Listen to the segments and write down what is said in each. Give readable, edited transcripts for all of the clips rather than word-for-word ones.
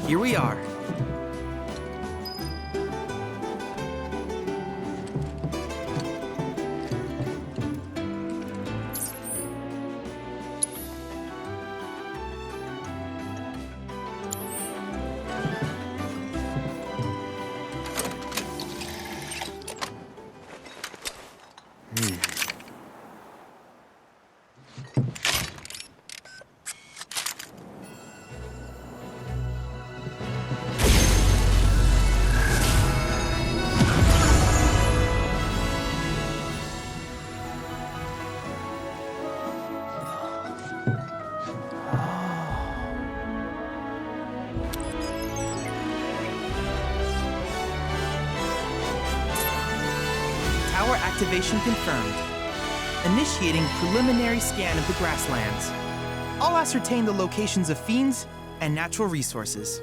here we are. Tower activation confirmed. Initiating preliminary scan of the grasslands. I'll ascertain the locations of fiends and natural resources.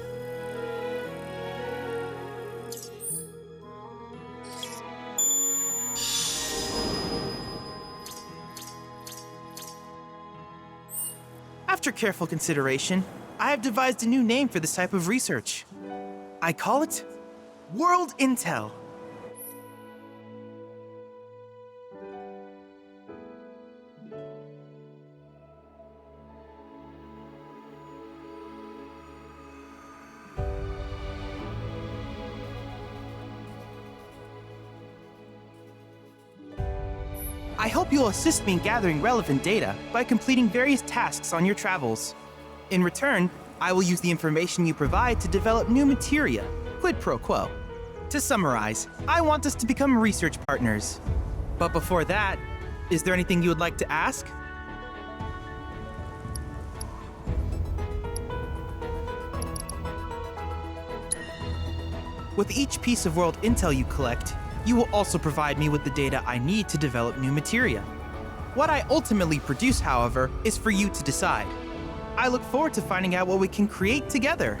After careful consideration, I have devised a new name for this type of research. I call it World Intel. I hope you'll assist me in gathering relevant data by completing various tasks on your travels. In return, I will use the information you provide to develop new materia, quid pro quo. To summarize, I want us to become research partners. But before that, is there anything you would like to ask? With each piece of world intel you collect, you will also provide me with the data I need to develop new materia. What I ultimately produce, however, is for you to decide. I look forward to finding out what we can create together.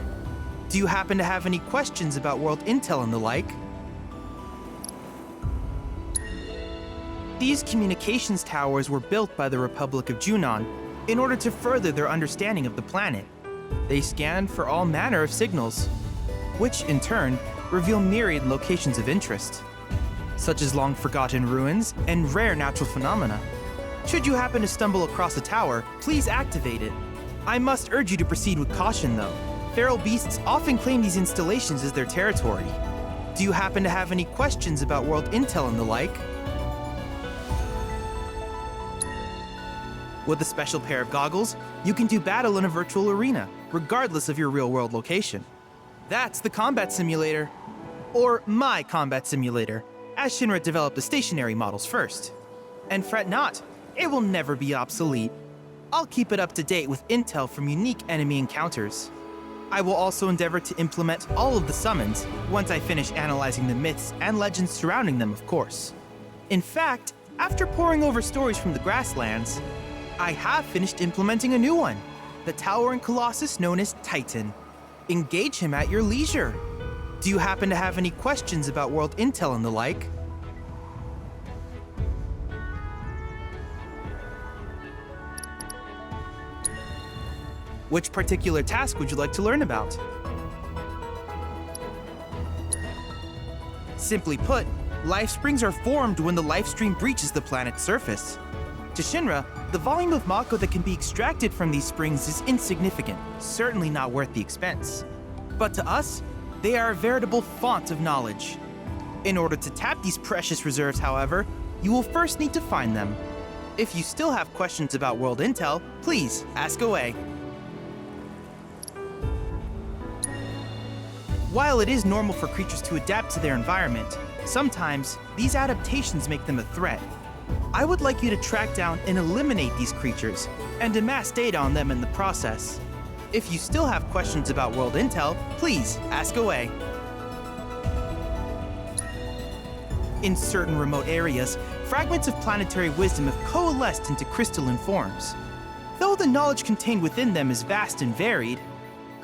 Do you happen to have any questions about world intel and the like? These communications towers were built by the Republic of Junon in order to further their understanding of the planet. They scan for all manner of signals, which in turn reveal myriad locations of interest, such as long-forgotten ruins and rare natural phenomena. Should you happen to stumble across a tower, please activate it. I must urge you to proceed with caution, though. Feral beasts often claim these installations as their territory. Do you happen to have any questions about world intel and the like? With a special pair of goggles, you can do battle in a virtual arena, regardless of your real-world location. That's the combat simulator. Or my combat simulator, as Shinra developed the stationary models first. And fret not, it will never be obsolete. I'll keep it up to date with intel from unique enemy encounters. I will also endeavor to implement all of the summons once I finish analyzing the myths and legends surrounding them, of course. In fact, after poring over stories from the grasslands, I have finished implementing a new one, the towering colossus known as Titan. Engage him at your leisure. Do you happen to have any questions about world intel and the like? Which particular task would you like to learn about? Simply put, life springs are formed when the life stream breaches the planet's surface. To Shinra, the volume of Mako that can be extracted from these springs is insignificant, certainly not worth the expense. But to us, they are a veritable font of knowledge. In order to tap these precious reserves, however, you will first need to find them. If you still have questions about world intel, please ask away. While it is normal for creatures to adapt to their environment, sometimes these adaptations make them a threat. I would like you to track down and eliminate these creatures, and amass data on them in the process. If you still have questions about world intel, please ask away. In certain remote areas, fragments of planetary wisdom have coalesced into crystalline forms. Though the knowledge contained within them is vast and varied,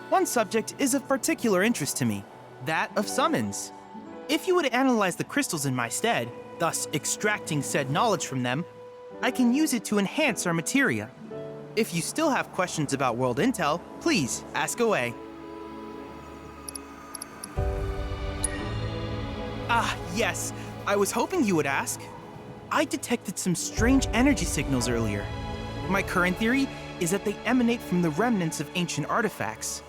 one subject is of particular interest to me, that of summons. If you would analyze the crystals in my stead, thus extracting said knowledge from them, I can use it to enhance our materia. If you still have questions about world intel, please ask away. Ah, yes. I was hoping you would ask. I detected some strange energy signals earlier. My current theory is that they emanate from the remnants of ancient artifacts.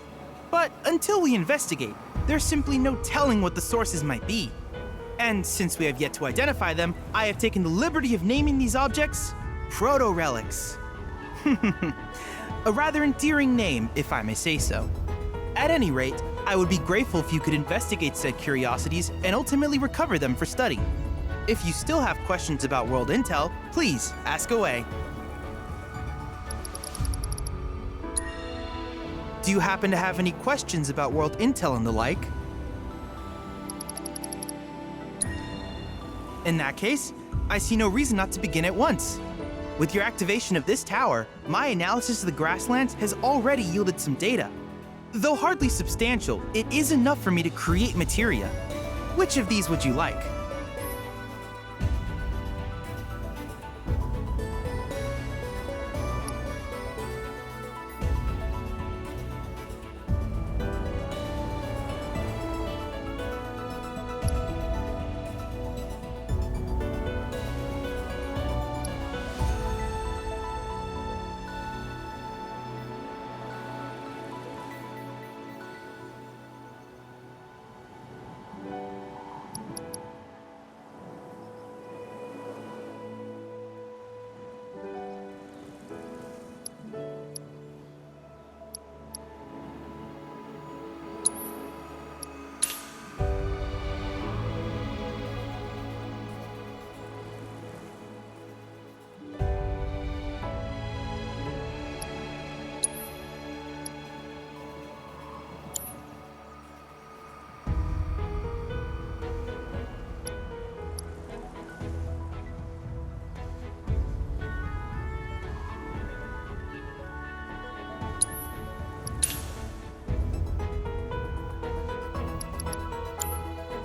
But until we investigate, there's simply no telling what the sources might be. And since we have yet to identify them, I have taken the liberty of naming these objects proto-relics. A rather endearing name, if I may say so. At any rate, I would be grateful if you could investigate said curiosities and ultimately recover them for study. If you still have questions about world intel, please ask away. Do you happen to have any questions about world intel and the like? In that case, I see no reason not to begin at once. With your activation of this tower, my analysis of the grasslands has already yielded some data. Though hardly substantial, it is enough for me to create materia. Which of these would you like?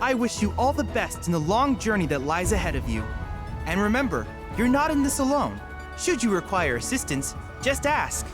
I wish you all the best in the long journey that lies ahead of you. And remember, you're not in this alone. Should you require assistance, just ask.